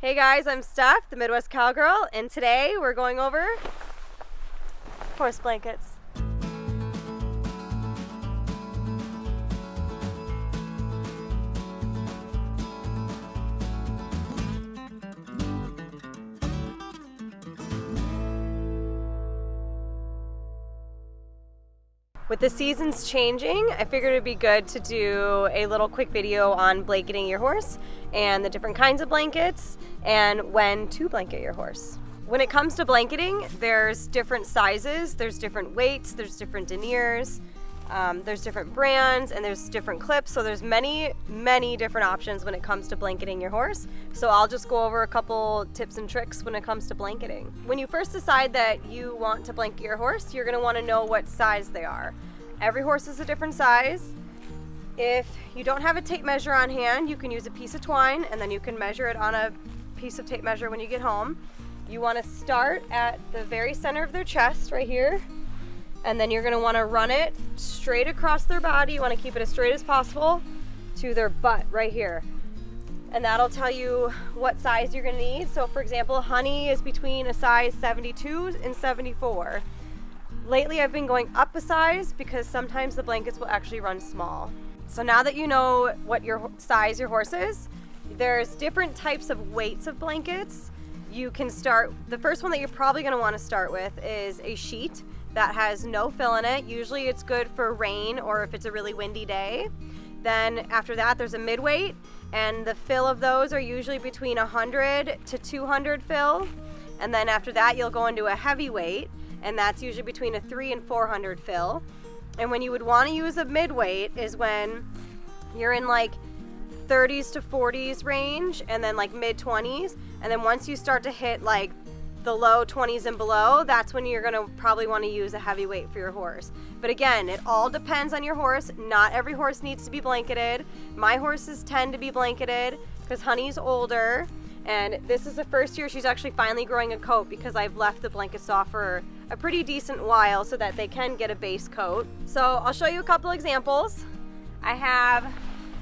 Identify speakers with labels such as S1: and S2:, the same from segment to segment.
S1: Hey guys, I'm Steph, the Midwest Cowgirl, and today we're going over horse blankets. With the seasons changing, I figured it'd be good to do a little quick video on blanketing your horse and the different kinds of blankets and when to blanket your horse. When it comes to blanketing, there's different sizes, there's different weights, there's different deniers, there's different brands, and there's different clips. So there's many different options when it comes to blanketing your horse. So I'll just go over a couple tips and tricks when it comes to blanketing. When you first decide that you want to blanket your horse, you're gonna wanna know what size they are. Every horse is a different size. If you don't have a tape measure on hand, you can use a piece of twine and then you can measure it on a piece of tape measure when you get home. You wanna start at the very center of their chest right here. And then you're gonna wanna run it straight across their body. You wanna keep it as straight as possible to their butt right here. And that'll tell you what size you're gonna need. So for example, Honey is between a size 72 and 74. Lately I've been going up a size because sometimes the blankets will actually run small. So now that you know what your size your horse is, there's different types of weights of blankets. You can start, the first one that you're probably gonna wanna start with is a sheet that has no fill in it. Usually it's good for rain or if it's a really windy day. Then after that there's a midweight, and the fill of those are usually between 100 to 200 fill. And then after that you'll go into a heavyweight, and that's usually between a 300 and 400 fill. And when you would want to use a midweight is when you're in like 30s to 40s range and then like mid 20s. And then once you start to hit like the low 20s and below, that's when you're gonna probably want to use a heavyweight for your horse. But again, it all depends on your horse. Not every horse needs to be blanketed. My horses tend to be blanketed because Honey's older. And this is the first year she's actually finally growing a coat because I've left the blankets off for a pretty decent while so that they can get a base coat. So I'll show you a couple examples.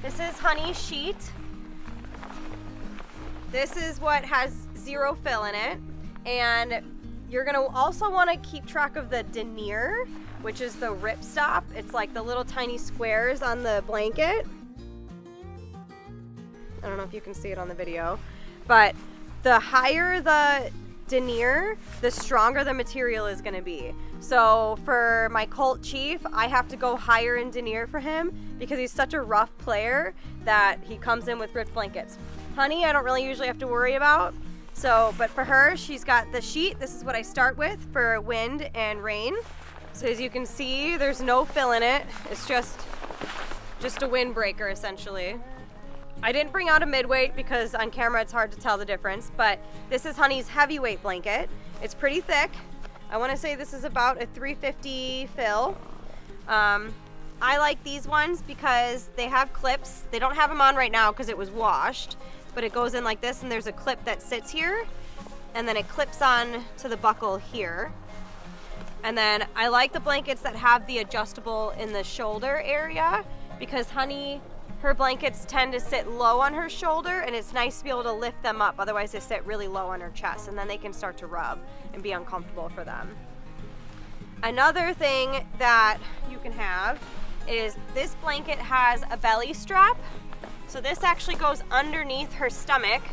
S1: This is Honey's sheet. This is what has zero fill in it. And you're gonna also wanna keep track of the denier, which is the ripstop. It's like the little tiny squares on the blanket. I don't know if you can see it on the video. But the higher the denier, the stronger the material is gonna be. So for my Colt Chief, I have to go higher in denier for him because he's such a rough player that he comes in with ripped blankets. Honey, I don't really usually have to worry about. So, but for her, she's got the sheet. This is what I start with for wind and rain. So as you can see, there's no fill in it. It's just a windbreaker essentially. I didn't bring out a midweight because on camera it's hard to tell the difference, but this is Honey's heavyweight blanket. It's pretty thick. I want to say this is about a 350 fill. I like these ones because they have clips. They don't have them on right now because it was washed, but it goes in like this and there's a clip that sits here and then it clips on to the buckle here. And then I like the blankets that have the adjustable in the shoulder area because Honey, her blankets tend to sit low on her shoulder and it's nice to be able to lift them up. Otherwise they sit really low on her chest and then they can start to rub and be uncomfortable for them. Another thing that you can have is this blanket has a belly strap. So this actually goes underneath her stomach.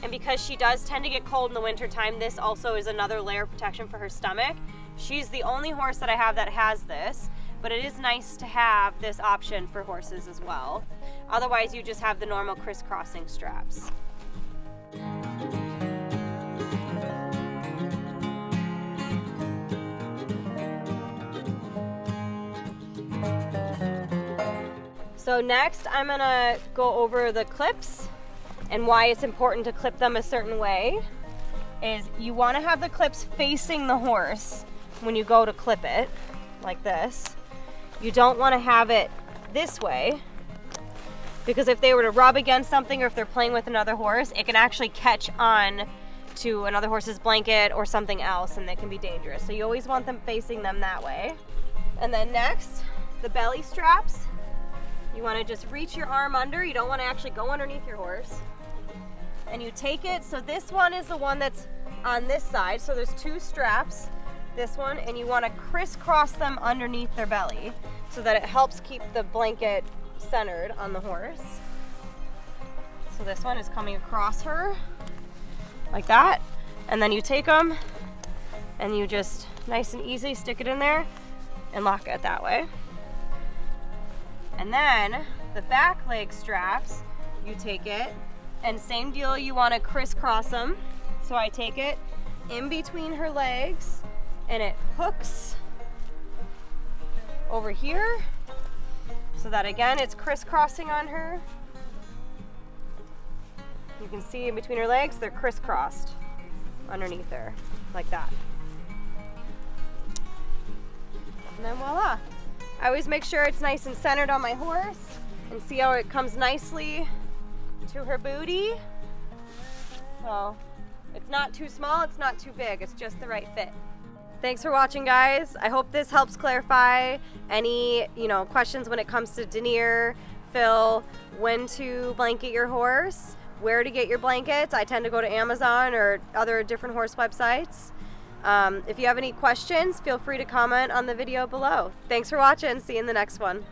S1: And because she does tend to get cold in the winter time, this also is another layer of protection for her stomach. She's the only horse that I have that has this. But it is nice to have this option for horses as well. Otherwise, you just have the normal crisscrossing straps. So next, I'm gonna go over the clips and why it's important to clip them a certain way. Is you wanna have the clips facing the horse when you go to clip it, like this. You don't want to have it this way because if they were to rub against something or if they're playing with another horse, it can actually catch on to another horse's blanket or something else and it can be dangerous. So you always want them facing them that way. And then next, the belly straps. You want to just reach your arm under. You don't want to actually go underneath your horse. and you take it. So this one is the one that's on this side. So there's two straps, this one, and you want to crisscross them underneath their belly so that it helps keep the blanket centered on the horse. So this one is coming across her like that. And then you take them and you just nice and easy stick it in there and lock it that way. And then the back leg straps, you take it and same deal, you want to crisscross them. So I take it in between her legs and it hooks over here so that again it's crisscrossing on her. You can see in between her legs they're crisscrossed underneath her like that. And then voila. I always make sure it's nice and centered on my horse and see how it comes nicely to her booty. So it's not too small, it's not too big, it's just the right fit. Thanks for watching, guys. I hope this helps clarify any, questions when it comes to denier, fill, when to blanket your horse, where to get your blankets. I tend to go to Amazon or other different horse websites. If you have any questions, feel free to comment on the video below. Thanks for watching. See you in the next one.